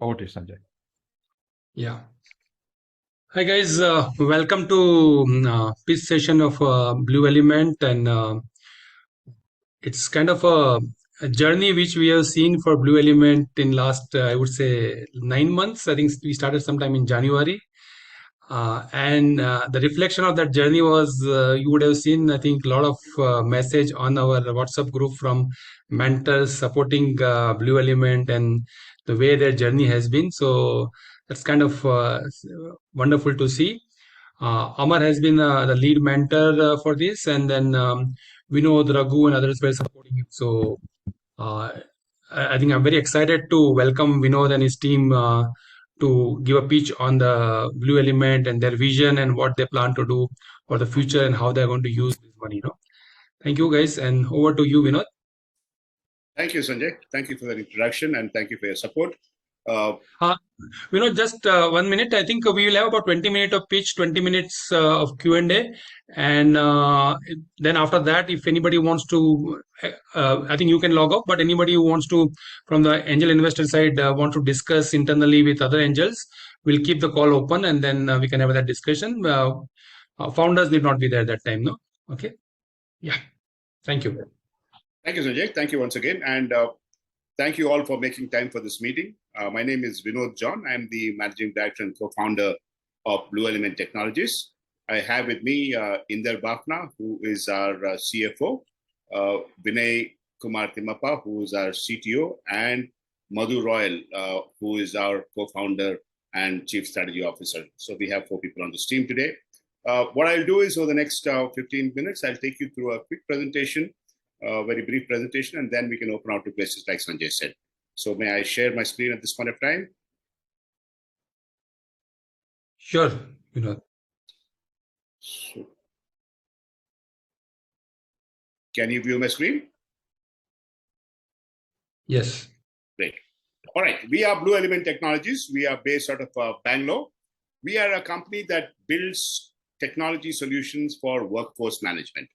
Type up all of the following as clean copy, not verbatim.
Over to you, Sanjay. Yeah. Hi guys, welcome to this session of BluElement, and it's kind of a journey which we have seen for BluElement in last I would say 9 months. I think we started sometime in January, and the reflection of that journey was you would have seen, I think, a lot of message on our WhatsApp group from mentors supporting BluElement and the way their journey has been. So that's kind of wonderful to see. Amar has been the lead mentor for this, and then Vinod, Raghu, and others were supporting him. So uh, I think I'm very excited to welcome Vinod and his team to give a pitch on the BluElement and their vision and what they plan to do for the future and how they're going to use this money. Thank you guys, and over to you, Vinod. Thank you, Sanjay. Thank you for that introduction and thank you for your support. Just 1 minute. I think we will have about 20 minutes of pitch, 20 minutes of Q&A. And then after that, if anybody wants to, I think you can log off, but anybody who wants to, from the angel investor side, want to discuss internally with other angels, we'll keep the call open and then we can have that discussion. Founders need not be there that time, no? Okay. Yeah. Thank you. Thank you, Sanjay. Thank you once again. And thank you all for making time for this meeting. My name is Vinod John. I'm the Managing Director and Co-founder of BluElement Technologies. I have with me Inder Bafna, who is our CFO, Vinay Kumar Timappa, who is our CTO, and Madhu Royal, who is our co-founder and Chief Strategy Officer. So we have 4 people on this team today. What I'll do is over the next 15 minutes, I'll take you through a quick presentation, very brief presentation, and then we can open out to questions like Sanjay said. So may I share my screen at this point of time? Sure, Vinod. So, can you view my screen? Yes. Great. All right. We are BluElement Technologies. We are based out of Bangalore. We are a company that builds technology solutions for workforce management.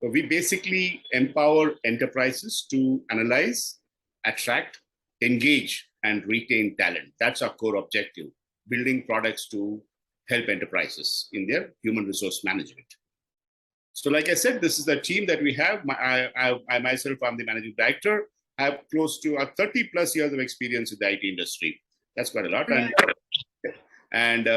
So we basically empower enterprises to analyze, attract, engage, and retain talent. That's our core objective, building products to help enterprises in their human resource management. So like I said, this is the team that we have. I myself, I'm the managing director. I have close to 30 plus years of experience in the IT industry. That's quite a lot. And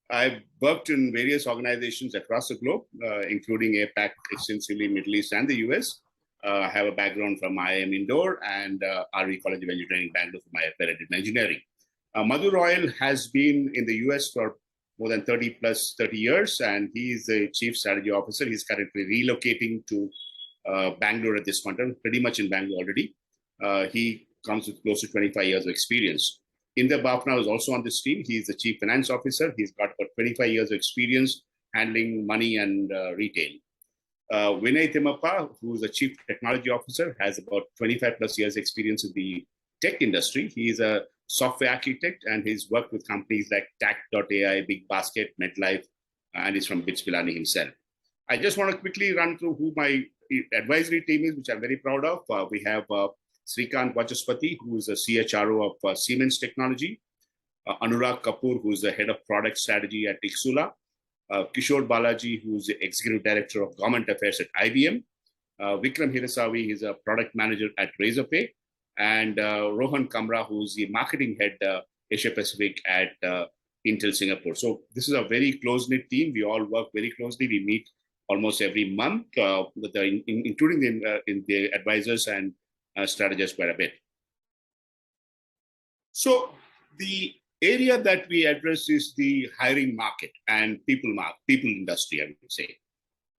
I've worked in various organizations across the globe, including APAC, extensively Middle East and the US. I have a background from IIM Indore and RE College of Engineering, Bangalore for my accredited engineering. Madhu Royal has been in the US for more than 30 years, and he is the Chief Strategy Officer. He's currently relocating to Bangalore at this point, pretty much in Bangalore already. He comes with close to 25 years of experience. Inder Bafna is also on this team. He's the Chief Finance Officer. He's got about 25 years of experience handling money and retail. Vinay Timappa, who is the Chief Technology Officer, has about 25 plus years experience in the tech industry. He's a software architect and he's worked with companies like Tact.ai, Big Basket, MetLife, and he's from Bits Pilani himself. I just want to quickly run through who my advisory team is, which I'm very proud of. We have Srikant Vachaspati, who is a CHRO of Siemens Technology, Anurag Kapoor, who is the head of product strategy at Ixula, Kishore Balaji, who is the executive director of government affairs at IBM, Vikram Hirasavi is a product manager at Razorpay, and Rohan Kamra, who is the marketing head Asia Pacific at Intel Singapore. So this is a very close-knit team. We all work very closely. We meet almost every month, including the advisors and strategize quite a bit. So the area that we address is the hiring market and people industry, I would say.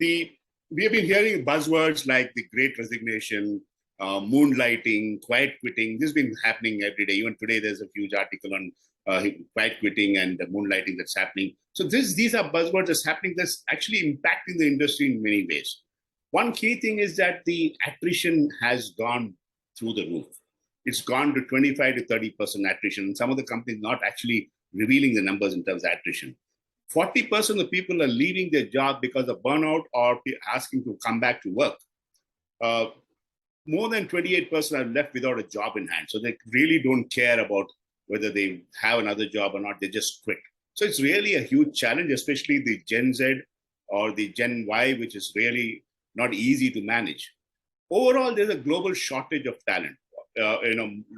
We have been hearing buzzwords like the Great Resignation, moonlighting, quiet quitting. This has been happening every day. Even today, there's a huge article on quiet quitting and moonlighting that's happening. So these are buzzwords that's happening that's actually impacting the industry in many ways. One key thing is that the attrition has gone through the roof. It's gone to 25 to 30% attrition. Some of the companies not actually revealing the numbers in terms of attrition. 40% of the people are leaving their job because of burnout or asking to come back to work. More than 28% are left without a job in hand. So they really don't care about whether they have another job or not. They just quit. So it's really a huge challenge, especially the Gen Z or the Gen Y, which is really not easy to manage. Overall, there's a global shortage of talent.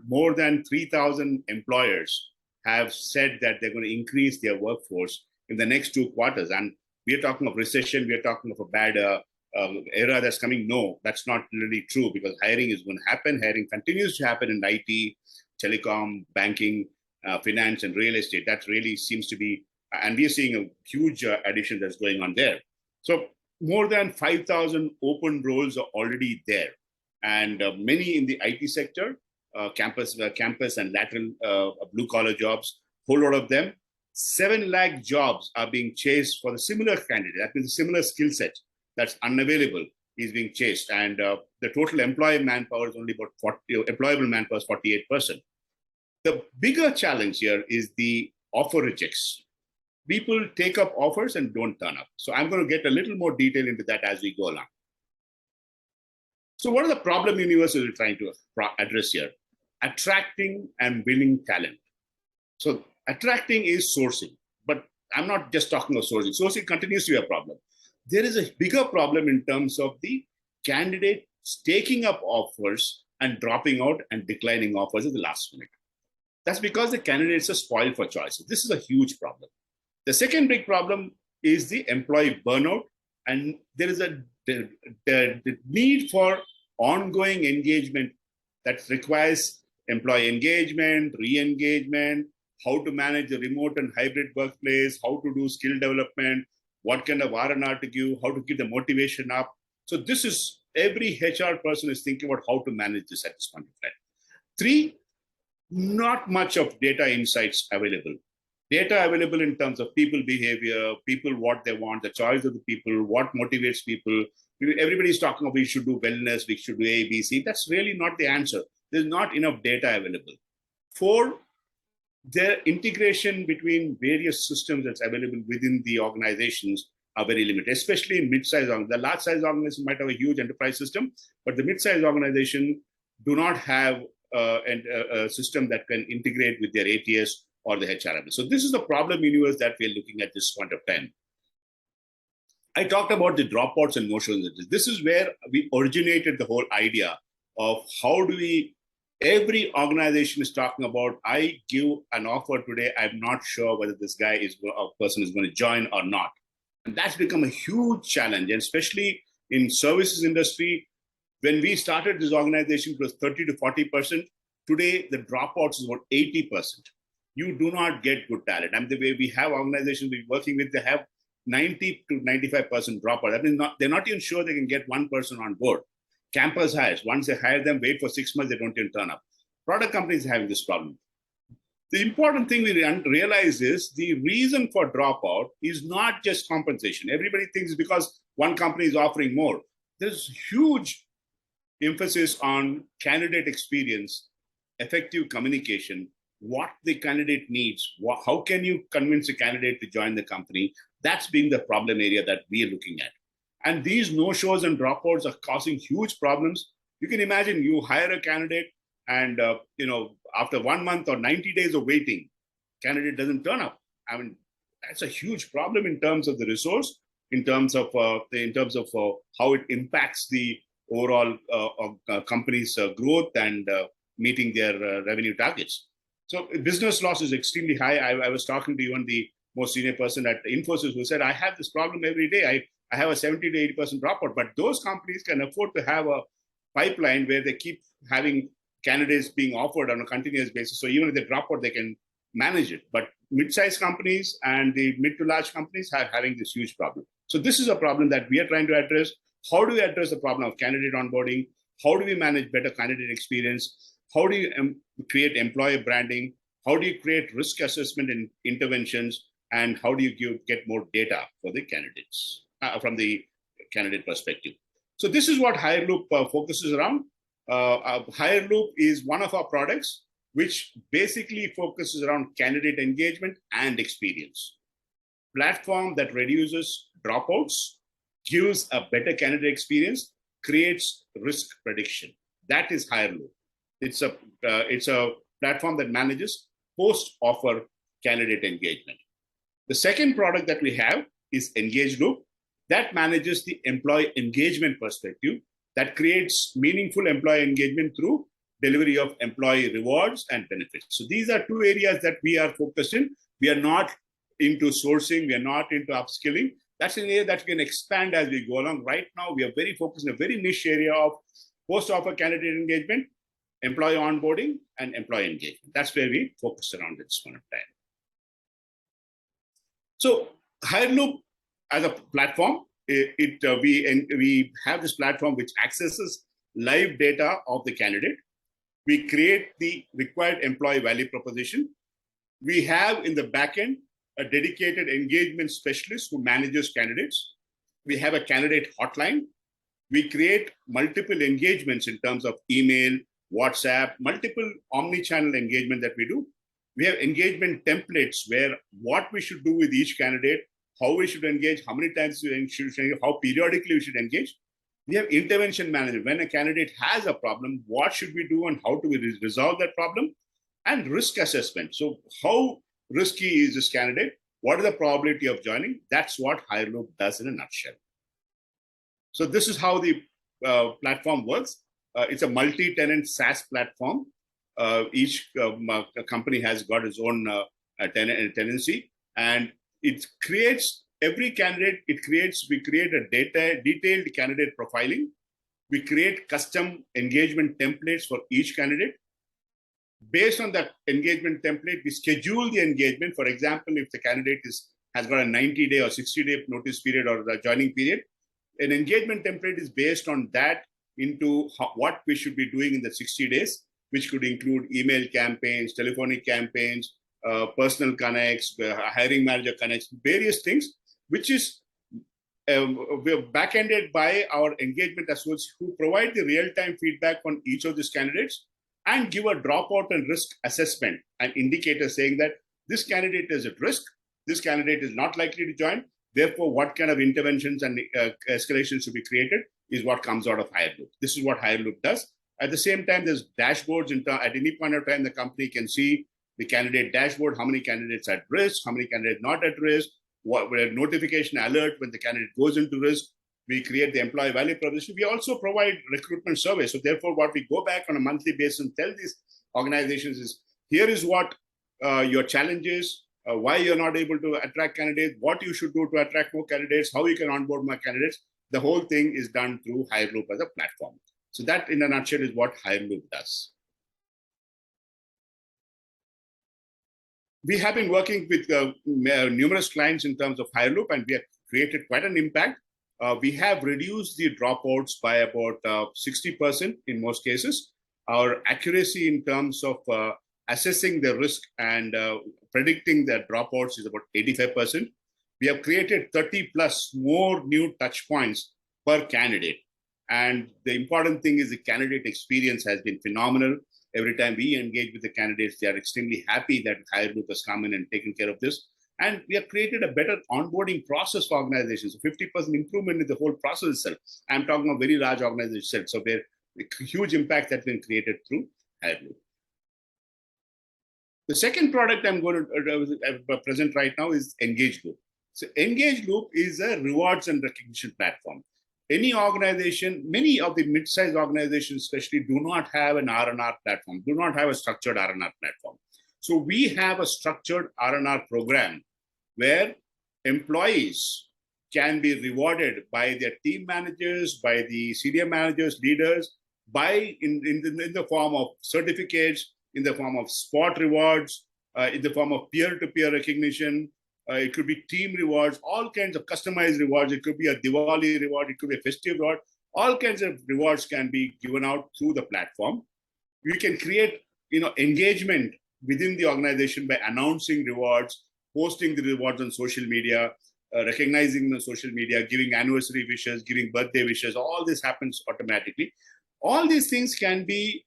More than 3,000 employers have said that they're going to increase their workforce in the next 2 quarters. And we are talking of recession. We are talking of a bad era that's coming. No, that's not really true, because hiring is going to happen. Hiring continues to happen in IT, telecom, banking, finance, and real estate. That really seems to be, and we are seeing a huge addition that's going on there. So more than 5,000 open roles are already there. And many in the IT sector, campus and lateral blue collar jobs, whole lot of them. 7 lakh jobs are being chased for the similar candidate. That means a similar skill set that's unavailable is being chased. And the total employee manpower is only about 40, employable manpower is 48%. The bigger challenge here is the offer rejects. People take up offers and don't turn up. So I'm going to get a little more detail into that as we go along. So what are the problem universes we're trying to address here? Attracting and winning talent. So attracting is sourcing, but I'm not just talking about sourcing. Sourcing continues to be a problem. There is a bigger problem in terms of the candidates taking up offers and dropping out and declining offers at the last minute. That's because the candidates are spoiled for choices. This is a huge problem. The second big problem is the employee burnout, and there is the need for ongoing engagement that requires employee engagement, re-engagement, how to manage the remote and hybrid workplace, how to do skill development, what kind of R&R to give, how to keep the motivation up. So this is, every HR person is thinking about how to manage this at this point in time. 3, not much of data insights available. Data available in terms of people behavior, people what they want, the choice of the people, what motivates people. Everybody's talking about we should do wellness, we should do A, B, C. That's really not the answer. There's not enough data available. 4, their integration between various systems that's available within the organizations are very limited, especially in mid-sized organizations. The large-sized organization might have a huge enterprise system, but the mid-sized organization do not have a system that can integrate with their ATS or the HRM. So this is the problem universe that we're looking at this point of time. I talked about the dropouts and no-shows. This is where we originated the whole idea of how do we, every organization is talking about, I give an offer today, I'm not sure whether this guy is, a person is going to join or not. And that's become a huge challenge, and especially in services industry. When we started this organization, it was 30 to 40%. Today, the dropouts is about 80%. You do not get good talent. I mean, the way we have organizations we're working with, they have 90 to 95% dropout. That means they're not even sure they can get one person on board. Campus hires, once they hire them, wait for 6 months, they don't even turn up. Product companies are having this problem. The important thing we realize is the reason for dropout is not just compensation. Everybody thinks because one company is offering more. There's huge emphasis on candidate experience, effective communication, what the candidate needs, how can you convince a candidate to join the company. That's being the problem area that we are looking at. And these no-shows and dropouts are causing huge problems. You can imagine you hire a candidate and after 1 month or 90 days of waiting, candidate doesn't turn up. I mean, that's a huge problem in terms of the resource, in terms of how it impacts the overall company's growth and meeting their revenue targets. So business loss is extremely high. I was talking to even the most senior person at Infosys who said, I have this problem every day. I have a 70 to 80% dropout, but those companies can afford to have a pipeline where they keep having candidates being offered on a continuous basis. So even if they drop out, they can manage it. But mid-sized companies and the mid to large companies are having this huge problem. So this is a problem that we are trying to address. How do we address the problem of candidate onboarding? How do we manage better candidate experience? How do you create employer branding? How do you create risk assessment and interventions? And how do you get more data for the candidates from the candidate perspective? So this is what HireLoop focuses around. HireLoop is one of our products, which basically focuses around candidate engagement and experience. Platform that reduces dropouts, gives a better candidate experience, creates risk prediction. That is HireLoop. It's a platform that manages post-offer candidate engagement. The second product that we have is Engage Loop that manages the employee engagement perspective, that creates meaningful employee engagement through delivery of employee rewards and benefits. So these are two areas that we are focused in. We are not into sourcing. We are not into upskilling. That's an area that we can expand as we go along. Right now, we are very focused in a very niche area of post-offer candidate engagement, employee onboarding, and employee engagement. That's where we focus around at this point of time. So HireLoop as a platform, we have this platform which accesses live data of the candidate. We create the required employee value proposition. We have in the backend a dedicated engagement specialist who manages candidates. We have a candidate hotline. We create multiple engagements in terms of email, WhatsApp, multiple omni-channel engagement that we do. We have engagement templates where what we should do with each candidate, how we should engage, how many times we should engage, how periodically we should engage. We have intervention management. When a candidate has a problem, what should we do and how do we resolve that problem? And risk assessment. So how risky is this candidate? What is the probability of joining? That's what HireLoop does in a nutshell. So this is how the platform works. It's a multi-tenant SaaS platform. Each company has got its own tenancy, and it creates every candidate. We create a detailed candidate profiling. We create custom engagement templates for each candidate. Based on that engagement template, we schedule the engagement. For example, if the candidate has got a 90-day or 60-day notice period or the joining period, an engagement template is based on that into what we should be doing in the 60 days, which could include email campaigns, telephonic campaigns, personal connects, hiring manager connects, various things, which is we're back-ended by our engagement associates who provide the real-time feedback on each of these candidates and give a dropout and risk assessment, an indicator saying that this candidate is at risk, this candidate is not likely to join, therefore what kind of interventions and escalations should be created is what comes out of HireLoop. This is what HireLoop does. At the same time, there's dashboards. At any point of time, the company can see the candidate dashboard, how many candidates at risk, how many candidates not at risk, what notification alert when the candidate goes into risk. We create the employee value proposition. We also provide recruitment surveys. So therefore, what we go back on a monthly basis and tell these organizations is, here is what your challenge is, why you're not able to attract candidates, what you should do to attract more candidates, how you can onboard more candidates. The whole thing is done through HireLoop as a platform. So that, in a nutshell, is what HireLoop does. We have been working with numerous clients in terms of HireLoop, and we have created quite an impact. We have reduced the dropouts by about 60% in most cases. Our accuracy in terms of assessing the risk and predicting the dropouts is about 85%. We have created 30 plus more new touch points per candidate. And the important thing is the candidate experience has been phenomenal. Every time we engage with the candidates, they are extremely happy that HireLoop has come in and taken care of this. And we have created a better onboarding process for organizations. So 50% improvement in the whole process itself. I'm talking of very large organizations. So there's a huge impact that's been created through HireLoop. The second product I'm going to present right now is Engage Loop. So Engage Loop is a rewards and recognition platform. Any organization, many of the mid-sized organizations especially, do not have an R&R platform, do not have a structured R&R platform. So we have a structured R&R program where employees can be rewarded by their team managers, by the senior managers, leaders, in the form of certificates, in the form of spot rewards, in the form of peer-to-peer recognition. It could be team rewards, all kinds of customized rewards. It could be a Diwali reward. It could be a festive reward. All kinds of rewards can be given out through the platform. We can create, engagement within the organization by announcing rewards, posting the rewards on social media, recognizing the social media, giving anniversary wishes, giving birthday wishes. All this happens automatically. All these things can be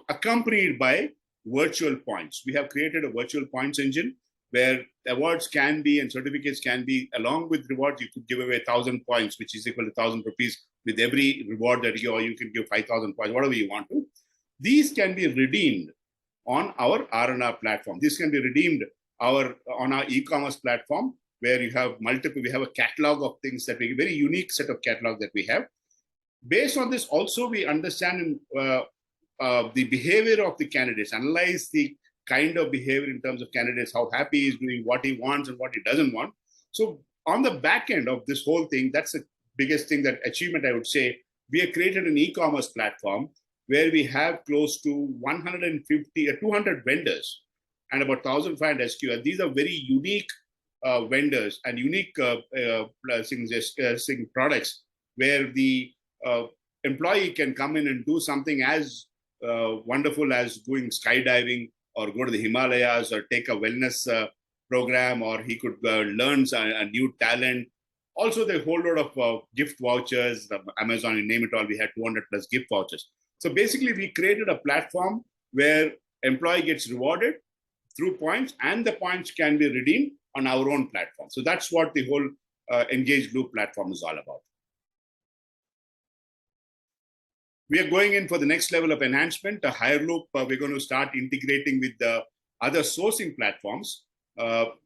accompanied by virtual points. We have created a virtual points engine where awards can be and certificates can be, along with rewards. You could give away 1,000 points, which is equal to 1,000 rupees with every reward that you, or you can give 5,000 points, whatever you want to. These can be redeemed on our R&R platform. This can be redeemed on our e-commerce platform, where you have multiple, we have a catalog of things that we, very unique set of catalog that we have. Based on this, also we understand the behavior of the candidates, analyze the kind of behavior in terms of candidates, how happy he is doing, what he wants and what he doesn't want. So on the back end of this whole thing, that's the biggest thing, that achievement I would say, we have created an e-commerce platform where we have close to 150 or 200 vendors and about 1,500 SKU. And these are very unique vendors and unique products where the employee can come in and do something as wonderful as going skydiving, or go to the Himalayas, or take a wellness program, or he could learn a new talent. Also, the whole lot of gift vouchers, Amazon, you name it all, we had 200 plus gift vouchers. So basically, we created a platform where employee gets rewarded through points, and the points can be redeemed on our own platform. So that's what the whole Engage Loop platform is all about. We are going in for the next level of enhancement. A higher loop, we're going to start integrating with the other sourcing platforms,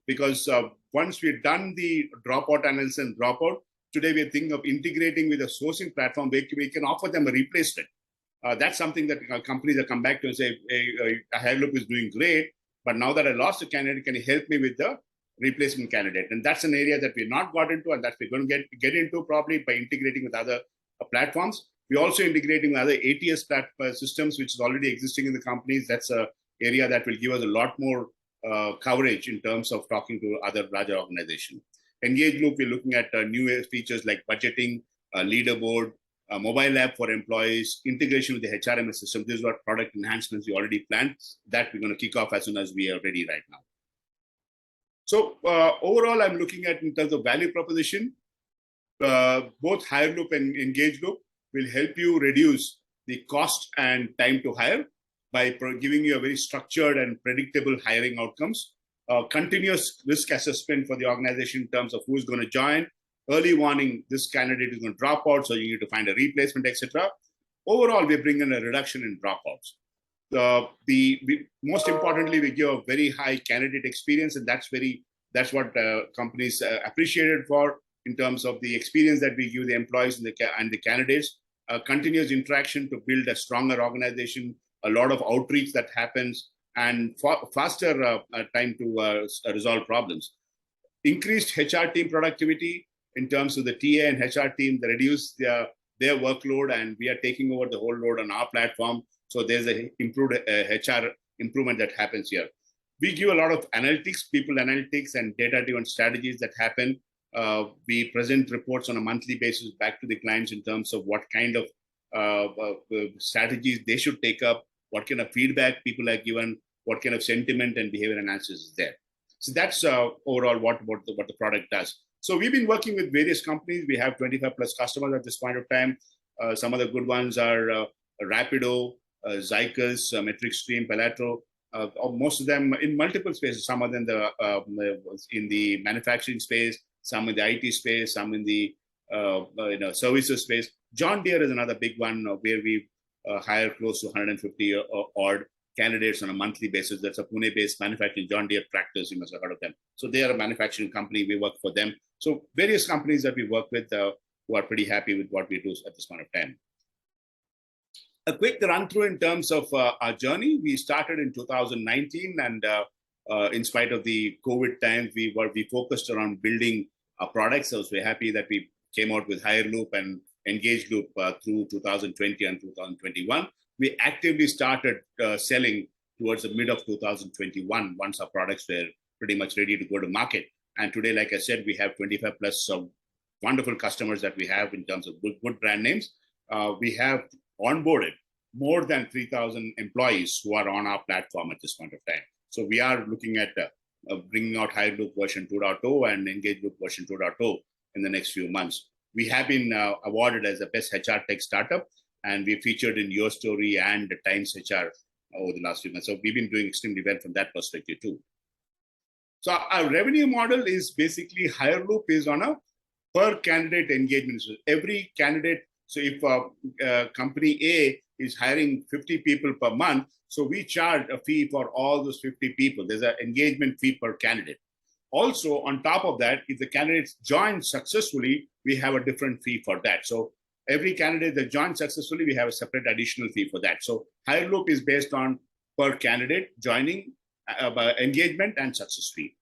because once we've done the dropout analysis and dropout, today we're thinking of integrating with a sourcing platform where we can offer them a replacement. That's something that companies have come back to and say, a higher loop is doing great, but now that I lost a candidate, can you help me with the replacement candidate? And that's an area that we've not got into, and that we're going to get into probably by integrating with other platforms. We're also integrating with other ATS systems, which is already existing in the companies. That's an area that will give us a lot more coverage in terms of talking to other larger organizations. Engage Loop, we're looking at new features like budgeting, leaderboard, mobile app for employees, integration with the HRMS system. These are product enhancements we already planned that we're going to kick off as soon as we are ready right now. So overall, I'm looking at, in terms of value proposition, both Hire Loop and Engage Loop will help you reduce the cost and time to hire by giving you a very structured and predictable hiring outcomes, continuous risk assessment for the organization in terms of who's going to join, early warning, this candidate is going to drop out, so you need to find a replacement, etc. Overall, we bring in a reduction in dropouts. Most importantly, we give a very high candidate experience, and that's what companies appreciated for, in terms of the experience that we give the employees and the candidates, continuous interaction to build a stronger organization, a lot of outreach that happens, and faster time to resolve problems. Increased HR team productivity in terms of the TA and HR team, they reduce their workload, and we are taking over the whole load on our platform. So there's a improved HR improvement that happens here. We give a lot of analytics, people analytics, and data-driven strategies that happen. We present reports on a monthly basis back to the clients in terms of what kind of strategies they should take up, what kind of feedback people are given, what kind of sentiment and behavior analysis is there. So that's overall what the product does. So we've been working with various companies. We have 25 plus customers at this point of time. Some of the good ones are Rapido, Zycus, MetricStream, Pelatro. Most of them in multiple spaces. Some of them in the manufacturing space, some in the IT space, some in the services space. John Deere is another big one where we hire close to 150 odd candidates on a monthly basis. That's a Pune-based manufacturing John Deere tractors. You must have heard of them. So they are a manufacturing company. We work for them. So various companies that we work with who are pretty happy with what we do at this point of time. A quick run through in terms of our journey. We started in 2019, and in spite of the COVID times, we focused around building our products. So we're happy that we came out with Hire Loop and Engage Loop through 2020 and 2021. We actively started selling towards the mid of 2021 once our products were pretty much ready to go to market. And today, like I said, we have 25 plus wonderful customers that we have in terms of good brand names. We have onboarded more than 3,000 employees who are on our platform at this point of time. So we are looking at bringing out Hire Loop version 2.0 and Engage Loop version 2.0 in the next few months. We have been awarded as the best HR tech startup, and we featured in Your Story and Times HR over the last few months. So we've been doing extremely well from that perspective too. So our revenue model is basically Hire Loop is on a per candidate engagement. So every candidate, so if company A is hiring 50 people per month. So we charge a fee for all those 50 people. There's an engagement fee per candidate. Also, on top of that, if the candidates join successfully, we have a different fee for that. So every candidate that joins successfully, we have a separate additional fee for that. So HireLoop is based on per candidate joining, engagement, and success fee.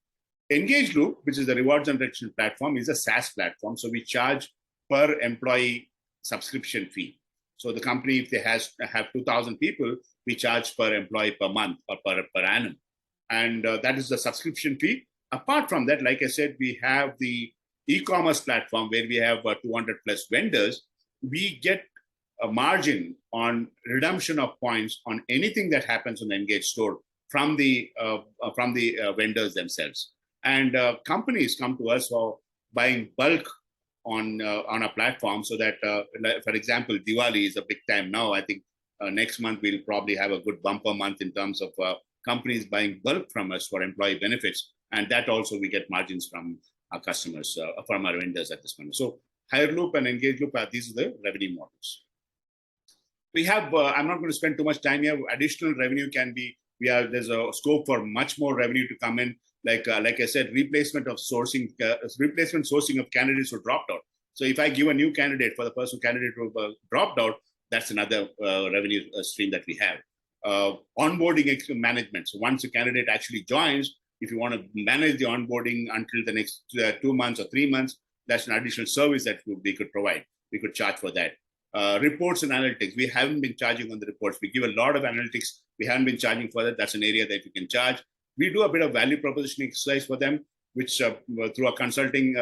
Engage Loop, which is the rewards and retention platform, is a SaaS platform. So we charge per employee subscription fee. So the company, if they have 2,000 people, we charge per employee per month or per annum. And that is the subscription fee. Apart from that, like I said, we have the e-commerce platform where we have 200 plus vendors. We get a margin on redemption of points on anything that happens on the Engage store from the vendors themselves. And companies come to us for buying bulk on a platform, so that, for example, Diwali is a big time now. I think next month we'll probably have a good bumper month in terms of companies buying bulk from us for employee benefits. And that also we get margins from our customers, from our vendors at this moment. So HireLoop and EngageLoop, these are the revenue models. We have, I'm not going to spend too much time here. Additional revenue can be, there's a scope for much more revenue to come in. Like I said, replacement sourcing of candidates who dropped out. So if I give a new candidate for the person candidate who dropped out, that's another revenue stream that we have. Onboarding management. So once a candidate actually joins, if you want to manage the onboarding until the next 2 months or 3 months, that's an additional service that we could provide. We could charge for that. Reports and analytics. We haven't been charging on the reports. We give a lot of analytics. We haven't been charging for that. That's an area that we can charge. We do a bit of value proposition exercise for them, which through a consulting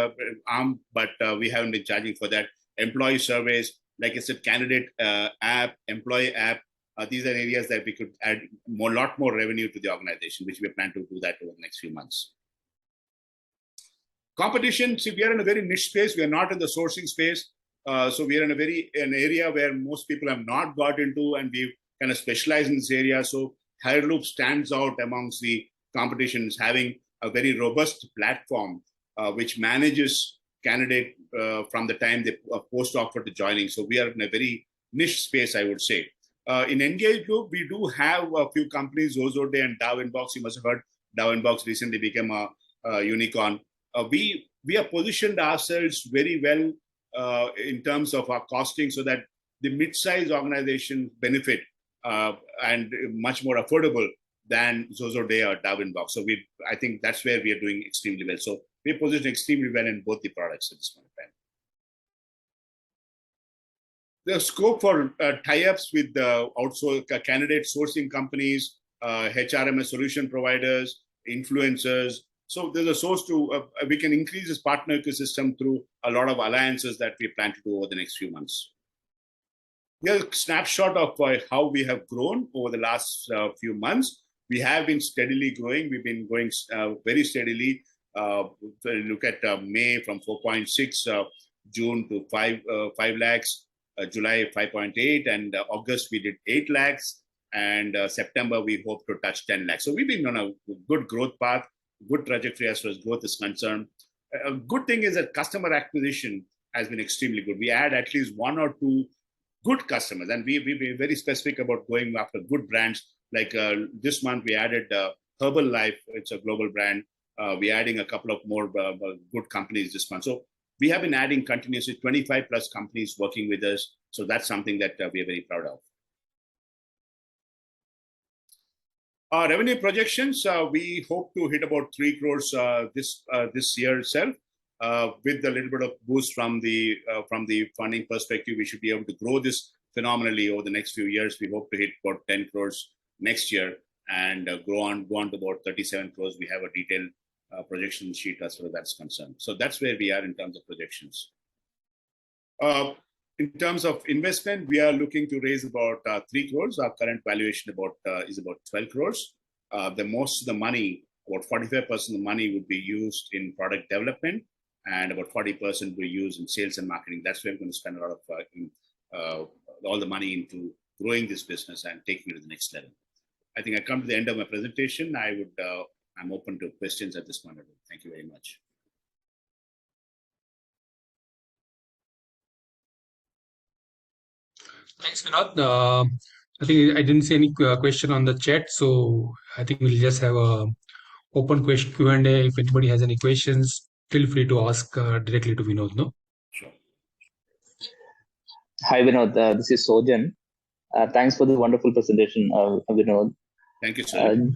arm, but we haven't been charging for that. Employee surveys, like I said, candidate app, employee app. These are areas that we could add a lot more revenue to the organization, which we plan to do that over the next few months. Competition, see, we are in a very niche space. We are not in the sourcing space. So we are in an area where most people have not got into, and we've kind of specialized in this area. So HireLoop stands out amongst the competitions, having a very robust platform which manages candidate from the time they post offer to joining. So we are in a very niche space, I would say. In Engage Group, we do have a few companies, Zozoday and Darwinbox. You must have heard Darwinbox recently became a unicorn. We have positioned ourselves very well in terms of our costing, so that the mid-sized organizations benefit and much more affordable than Zozoday or Darwinbox. So I think that's where we are doing extremely well. So we're positioned extremely well in both the products at this point in time. The scope for tie-ups with candidate sourcing companies, HRMS solution providers, influencers. So there's a source to, we can increase this partner ecosystem through a lot of alliances that we plan to do over the next few months. Here's a snapshot of how we have grown over the last few months. We have been steadily growing. We've been growing very steadily. Look at May from 4.6, June to 5 lakhs, July 5.8, and August we did 8 lakhs, and September we hope to touch 10 lakhs. So we've been on a good growth path, good trajectory as far as growth is concerned. A good thing is that customer acquisition has been extremely good. We add at least 1 or 2 good customers, and we've been very specific about going after good brands. Like this month, we added Herbalife. It's a global brand. We're adding a couple of more good companies this month. So we have been adding continuously 25 plus companies working with us. So that's something that we are very proud of. Our revenue projections, we hope to hit about 3 crores this year itself. With a little bit of boost from the funding perspective, we should be able to grow this phenomenally over the next few years. We hope to hit about 10 crores next year and go on to about 37 crores. We have a detailed projection sheet as far as that's concerned. So that's where we are in terms of projections. In terms of investment, we are looking to raise about 3 crores. Our current valuation is about 12 crores. Most of the money, about 45% of the money would be used in product development, and about 40% will be used in sales and marketing. That's where we're going to spend a lot of all the money into growing this business and taking it to the next level. I think I come to the end of my presentation. I'm open to questions at this point. Thank you very much. Thanks, Vinod. I think I didn't see any question on the chat, so I think we'll just have a open question Q&A. If anybody has any questions, feel free to ask directly to Vinod. No. Sure. Hi, Vinod. This is Sojan. Thanks for the wonderful presentation, Vinod. Thank you, sir.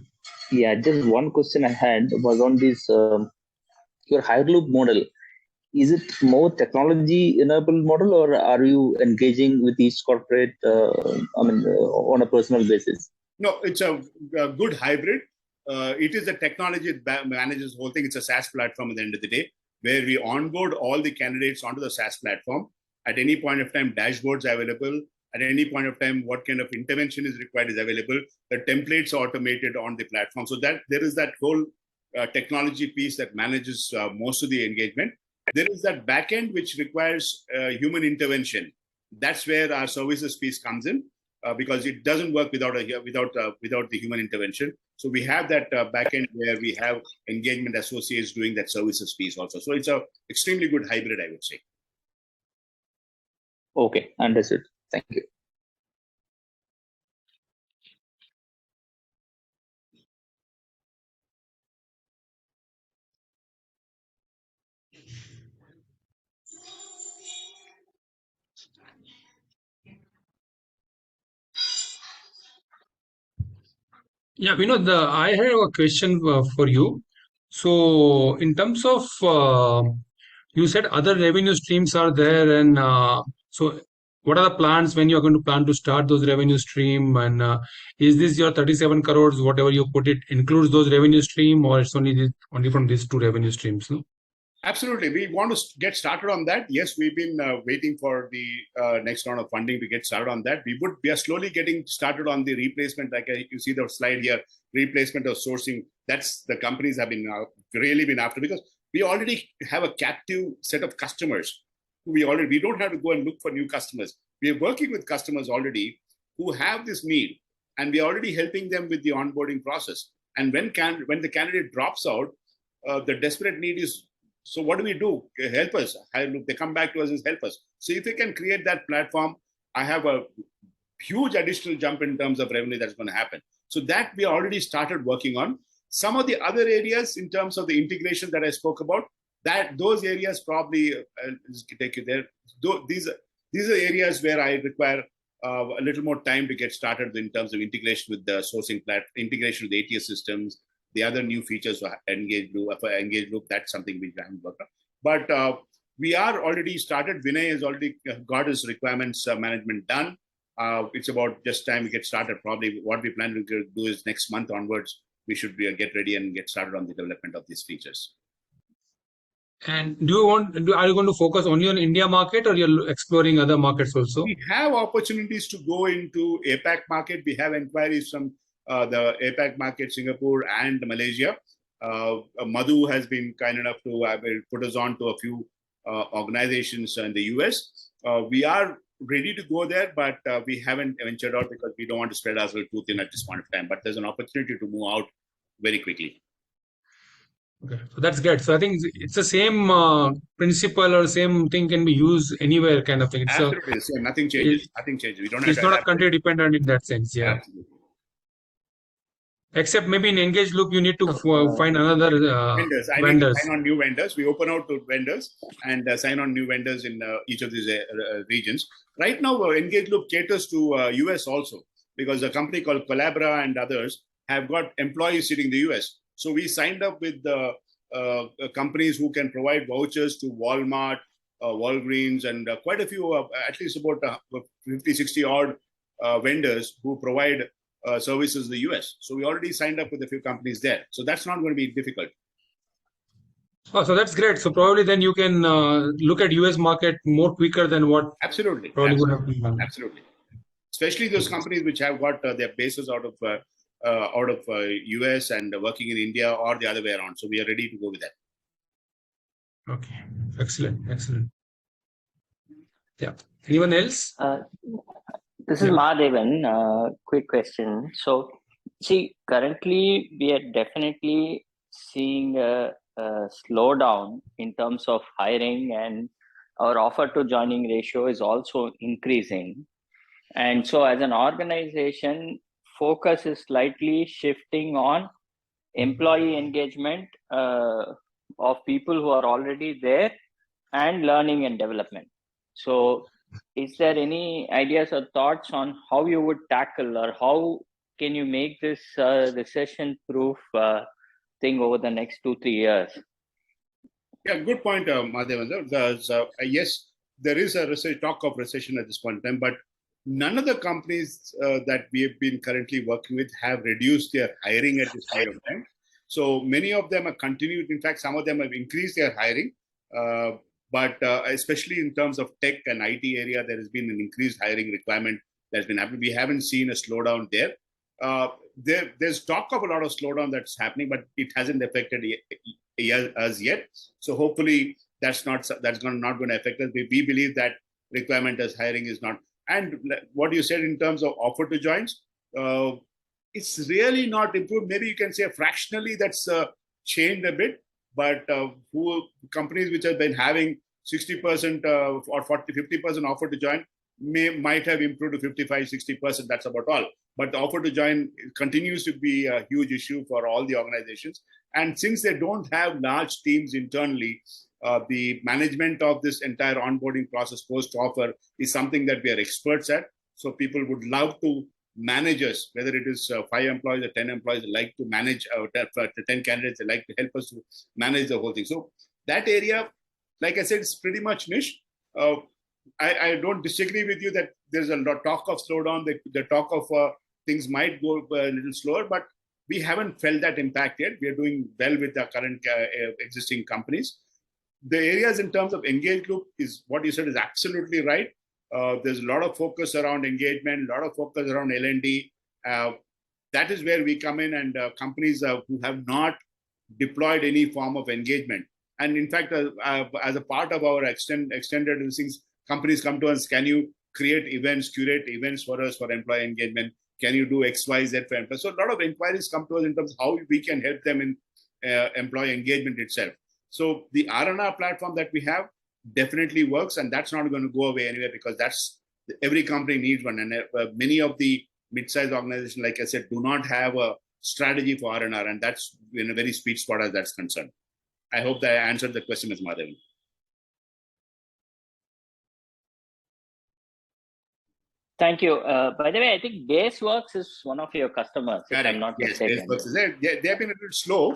Yeah, just one question I had was on this your Hyperloop model. Is it more technology-enabled model, or are you engaging with each corporate, on a personal basis? No, it's a good hybrid. It is a technology that manages the whole thing. It's a SaaS platform at the end of the day, where we onboard all the candidates onto the SaaS platform. At any point of time, dashboards are available. At any point of time, what kind of intervention is required is available. The templates are automated on the platform. So that there is that whole technology piece that manages most of the engagement. There is that backend which requires human intervention. That's where our services piece comes in. Because it doesn't work without the human intervention. So we have that backend where we have engagement associates doing that services piece also. So it's a extremely good hybrid, I would say. Okay, understood. Thank you. Yeah, Vinod, I have a question for you. So, in terms of you said other revenue streams are there, and so what are the plans when you are going to plan to start those revenue stream? And is this your 37 crores, whatever you put it, includes those revenue stream, or it's only from these two revenue streams? No? Absolutely. We want to get started on that. Yes, we've been waiting for the next round of funding to get started on that. We are slowly getting started on the replacement. Like you see the slide here, replacement of sourcing. That's the companies have been really been after, because we already have a captive set of customers. We don't have to go and look for new customers. We are working with customers already who have this need, and we are already helping them with the onboarding process. And when the candidate drops out, the desperate need is, so what do we do? Help us. They come back to us and help us. So if we can create that platform, I have a huge additional jump in terms of revenue that's going to happen. So that we already started working on. Some of the other areas in terms of the integration that I spoke about, that those areas probably take you there. These are areas where I require a little more time to get started in terms of integration with the sourcing integration with the ATS systems, the other new features for Engage Loop, that's something we haven't worked on. But we are already started. Vinay has already got his requirements management done. It's about just time we get started. Probably what we plan to do is next month onwards, we should get ready and get started on the development of these features. And are you going to focus only on India market, or you're exploring other markets also? We have opportunities to go into APAC market. We have inquiries from the APAC market, Singapore and Malaysia. Madhu has been kind enough to put us on to a few organizations in the US. We are ready to go there, but we haven't ventured out because we don't want to spread ourselves too thin at this point of time. But there's an opportunity to move out very quickly. Okay, so that's great. So I think it's the same principle or same thing can be used anywhere, kind of thing. It's absolutely the same. Nothing changes. Nothing changes. We don't have it's not a country dependent in that sense. Yeah. Absolutely. Except maybe in Engage Loop, you need to find another vendors. I need to sign on new vendors. We open out to vendors and sign on new vendors in each of these regions. Right now, Engage Loop caters to US also, because a company called Collabra and others have got employees sitting in the US. So we signed up with the companies who can provide vouchers to Walmart, Walgreens, and quite a few, at least about 50, 60 odd vendors who provide services in the US. So we already signed up with a few companies there. So that's not going to be difficult. Oh, so that's great. So probably then you can look at US market more quicker than what absolutely probably absolutely. would have been. Absolutely. Especially those companies which have got their bases out of US and working in India, or the other way around. So we are ready to go with that. Okay. Excellent. Yeah. Anyone else? This is Mahadevan. Quick question. So, see, currently we are definitely seeing a slowdown in terms of hiring, and our offer to joining ratio is also increasing. And so as an organization, focus is slightly shifting on employee engagement of people who are already there and learning and development. So is there any ideas or thoughts on how you would tackle, or how can you make this recession-proof thing over the next 2-3 years? Yeah, good point, Madhavan. Yes, there is a talk of recession at this point in time, but none of the companies that we have been currently working with have reduced their hiring at this point of time. So many of them have continued. In fact, some of them have increased their hiring. But especially in terms of tech and IT area, there has been an increased hiring requirement that's been happening. We haven't seen a slowdown there. There's talk of a lot of slowdown that's happening, but it hasn't affected us yet. So hopefully that's not going to affect us. We believe that requirement as hiring is not. And what you said in terms of offer to joins, it's really not improved. Maybe you can say fractionally that's changed a bit. But companies which have been having 60% or 50% offer to join might have improved to 55, 60%. That's about all. But the offer to join continues to be a huge issue for all the organizations. And since they don't have large teams internally, the management of this entire onboarding process post-offer is something that we are experts at. So people would love to managers, whether it is 5 employees or 10 employees, like to manage 10 candidates, they like to help us to manage the whole thing. So that area, like I said, it's pretty much niche. I don't disagree with you that there's a lot talk of slowdown, the talk of things might go a little slower, but we haven't felt that impact yet. We are doing well with the current existing companies. The areas in terms of engaged loop is what you said is absolutely right. There's a lot of focus around engagement, a lot of focus around L&D. That is where we come in, and companies who have not deployed any form of engagement. And in fact, as a part of our extended things, companies come to us, can you create events, curate events for us for employee engagement? Can you do X, Y, Z for employees? So a lot of inquiries come to us in terms of how we can help them in employee engagement itself. So the R&R platform that we have definitely works, and that's not going to go away anywhere, because every company needs one. And many of the mid-sized organizations, like I said, do not have a strategy for R&R, and that's in a very sweet spot as that's concerned. I hope that I answered the question, Ms. Madhavan. Thank you. By the way, I think BaseWorks is one of your customers, if I'm not mistaken. They have been a little slow.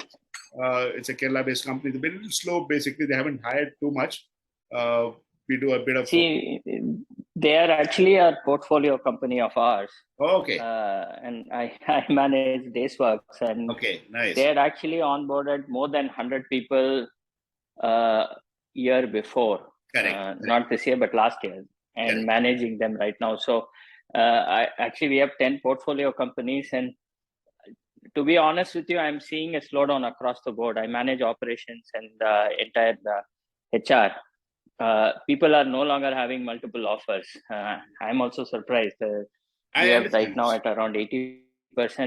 It's a Kerala-based company. They've been a little slow. Basically, they haven't hired too much. We do a bit of... They are actually a portfolio company of ours. Oh, okay. And I manage BaseWorks. And okay, nice. They had actually onboarded more than 100 people year before. Correct. Not this year, but last year. And managing them right now. So we have 10 portfolio companies, and to be honest with you, I'm seeing a slowdown across the board. I manage operations and entire HR. People are no longer having multiple offers. I'm also surprised. We are right now at around 80%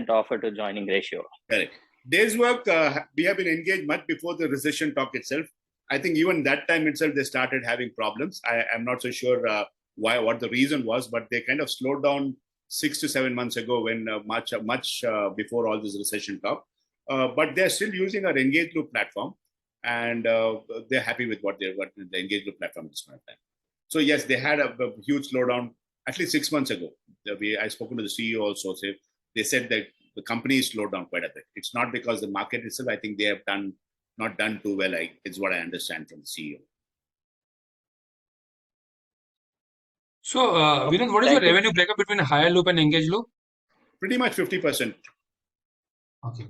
offer to joining ratio. Correct. Days work, we have been engaged much before the recession talk itself. I think even that time itself, they started having problems. I'm not so sure what the reason was, but they kind of slowed down 6 to 7 months ago, when much before all this recession talk. But they're still using our Engage Loop platform, and they're happy with what the Engage Loop platform is at time. So yes, they had a huge slowdown at least 6 months ago. I spoken to the CEO also. They said that the company is slowed down quite a bit. It's not because the market itself. I think they have not done too well. It's what I understand from the CEO. So, Viren, what is your revenue breakup between hire loop and engage loop? Pretty much 50%. Okay.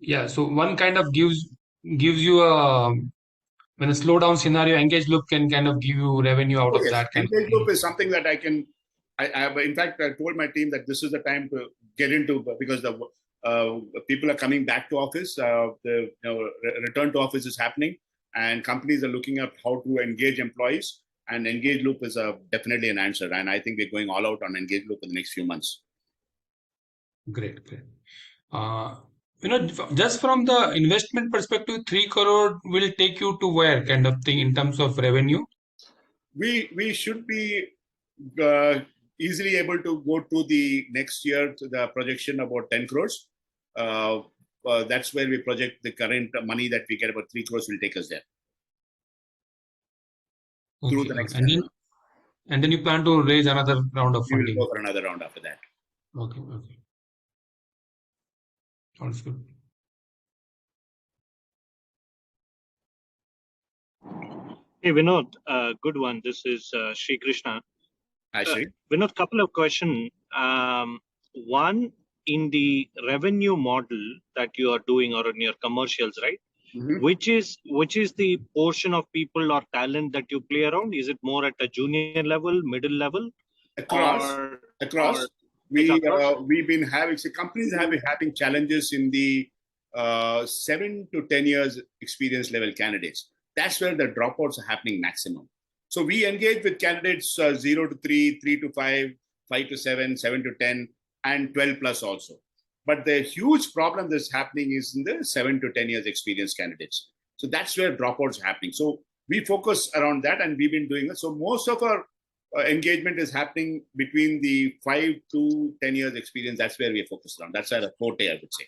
Yeah. So one kind of gives you a, when a slowdown scenario, engage loop can kind of give you revenue out of that. Engage loop is something that I can. In fact, I told my team that this is the time to get into, because the people are coming back to office. The return to office is happening, and companies are looking at how to engage employees. And Engage Loop is definitely an answer. And I think we're going all out on Engage Loop in the next few months. Great. just from the investment perspective, 3 crore will take you to where kind of thing in terms of revenue? We should be easily able to go to the next year to the projection about 10 crores. That's where we project the current money that we get, about 3 crores will take us there. Okay. Through the next year. And then you plan to raise another round of funding? We will go for another round after that. Okay. Sounds good. Hey, Vinod, good one. This is Sri Krishna. Hi, Sri. Vinod, couple of questions. One, in the revenue model that you are doing or in your commercials, right? Mm-hmm. Which is the portion of people or talent that you play around? Is it more at a junior level, middle level? Across. We've been having, companies have been having challenges in the 7 to 10 years experience level candidates. That's where the dropouts are happening maximum. So we engage with candidates 0 to 3, 3 to 5, 5 to 7, 7 to 10, and 12 plus also. But the huge problem that's happening is in the 7 to 10 years experience candidates. So that's where dropouts are happening. So we focus around that, and we've been doing it. So most of our engagement is happening between the 5 to 10 years experience. That's where we are focused on. That's our forte, I would say.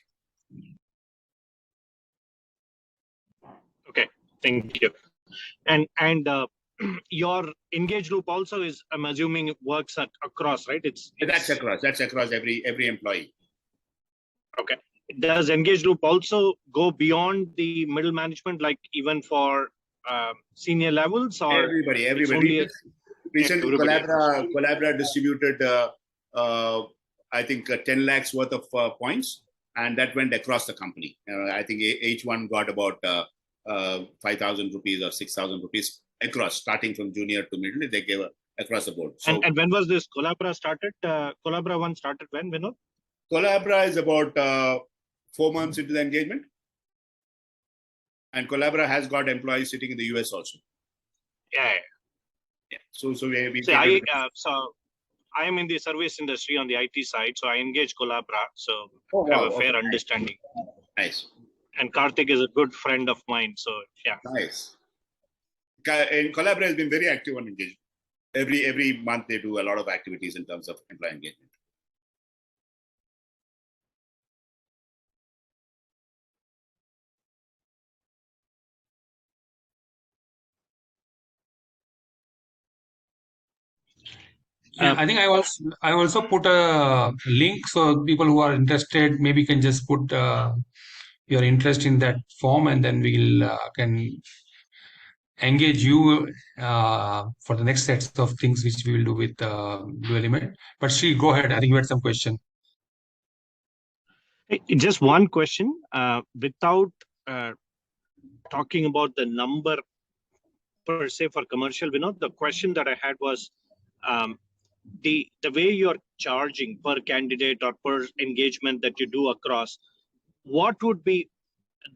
Okay, thank you. And your engage loop also is, I'm assuming, it works across, right? That's across every employee. Okay. Does engage loop also go beyond the middle management, like even for senior levels, or everybody? Recently, Collabra distributed, I think, 10 lakhs worth of points, and that went across the company. I think each one got about 5,000 rupees or 6,000 rupees across, starting from junior to middle. They gave across the board. So, and when was this Collabra started? Collabra one started when, Vinod? Collabra is about 4 months into the engagement. And Collabra has got employees sitting in the US also. Yeah. So we so I am in the service industry on the IT side, so I engage Collabra, so I have a fair understanding. Nice. And Karthik is a good friend of mine, so yeah. Nice. And Collabra has been very active on engagement. Every month they do a lot of activities in terms of employee engagement. Yeah, I think I also put a link, so people who are interested maybe can just put your interest in that form, and then we'll can engage you for the next sets of things which we will do with BluElement. But Sri, go ahead. I think you had some question. Just one question, without talking about the number per se for commercial, Vinod. The question that I had was the way you're charging per candidate or per engagement that you do across. What would be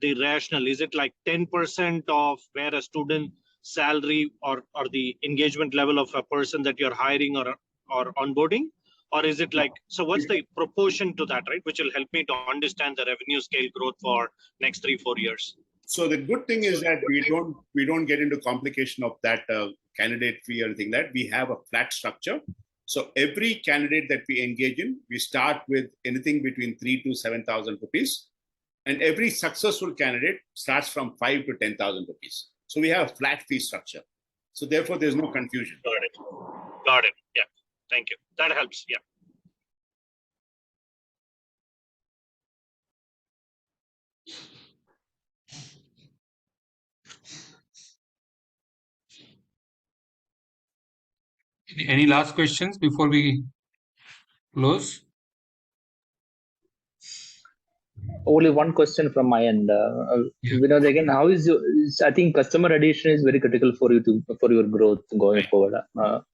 the rationale? Is it like 10% of where a student salary or the engagement level of a person that you're hiring or onboarding? Or is it like, so what's the proportion to that, right? Which will help me to understand the revenue scale growth for next 3-4 years. So the good thing is that we don't get into complication of that candidate fee or anything like that. We have a flat structure. So every candidate that we engage in, we start with anything between 3,000 to 7,000 rupees. And every successful candidate starts from 5,000 to 10,000 rupees. So we have a flat fee structure. So therefore, there's no confusion. Got it. Yeah. Thank you. That helps. Yeah. Any last questions before we close? Only one question from my end. Vinod, again, how is your? I think customer addition is very critical for your growth going forward.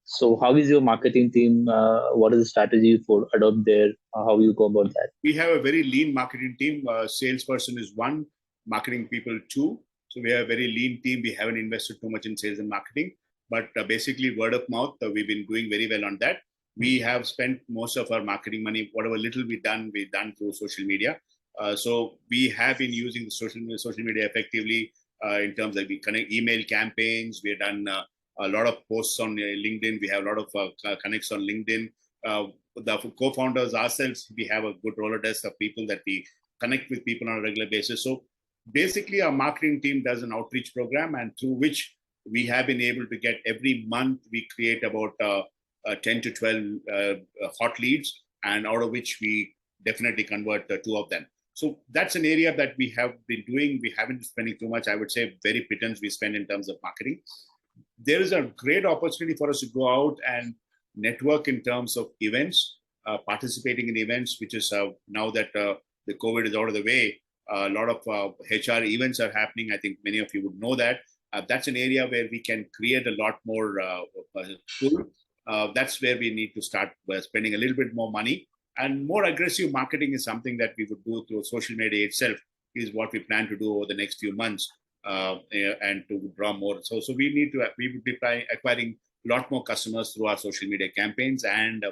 So, how is your marketing team? What is the strategy for adopt there? How you go about that? We have a very lean marketing team. Salesperson is 1, marketing people 2. So we have a very lean team. We haven't invested too much in sales and marketing, but basically word of mouth. We've been doing very well on that. We have spent most of our marketing money, whatever little we've done through social media. So we have been using the social media effectively in terms of we connect email campaigns. We've done a lot of posts on LinkedIn. We have a lot of connects on LinkedIn. The co-founders ourselves, we have a good Rolodex of people that we connect with people on a regular basis. So basically, our marketing team does an outreach program, and through which we have been able to get every month, we create about 10 to 12 hot leads, and out of which we definitely convert 2 of them. So that's an area that we have been doing. We haven't been spending too much. I would say very pittance we spend in terms of marketing. There is a great opportunity for us to go out and network in terms of events, participating in events, which is now that the COVID is out of the way, a lot of HR events are happening. I think many of you would know that. That's an area where we can create a lot more tool. That's where we need to start spending a little bit more money. And more aggressive marketing is something that we would do through social media itself, is what we plan to do over the next few months, and to draw more. So we would be acquiring a lot more customers through our social media campaigns, and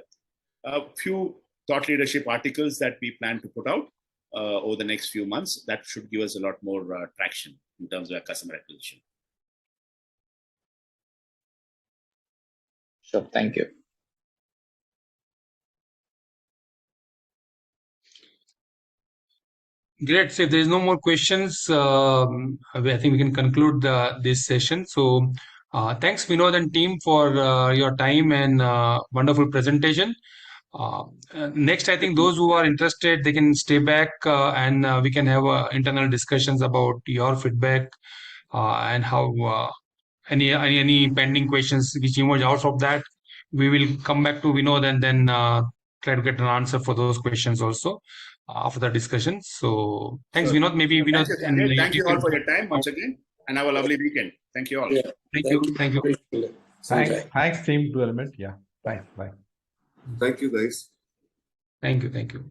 a few thought leadership articles that we plan to put out over the next few months. That should give us a lot more traction in terms of our customer acquisition. Sure, thank you. Great. So if there is no more questions, I think we can conclude this session. So thanks, Vinod and team, for your time and wonderful presentation. Next, I think those who are interested, they can stay back and we can have internal discussions about your feedback and how any pending questions which emerge out of that. We will come back to Vinod and then try to get an answer for those questions also after the discussion. So thanks, Sure. Vinod. Maybe Vinod. Thank you all for your time once again, and have a lovely weekend. Thank you all. Yeah. Thank you. Thank you. Thanks, team BluElement. Yeah. Bye. Bye. Thank you, guys. Thank you. Thank you.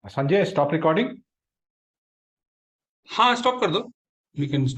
Sanjay, stop recording. हाँ, stop कर दो. We can stop.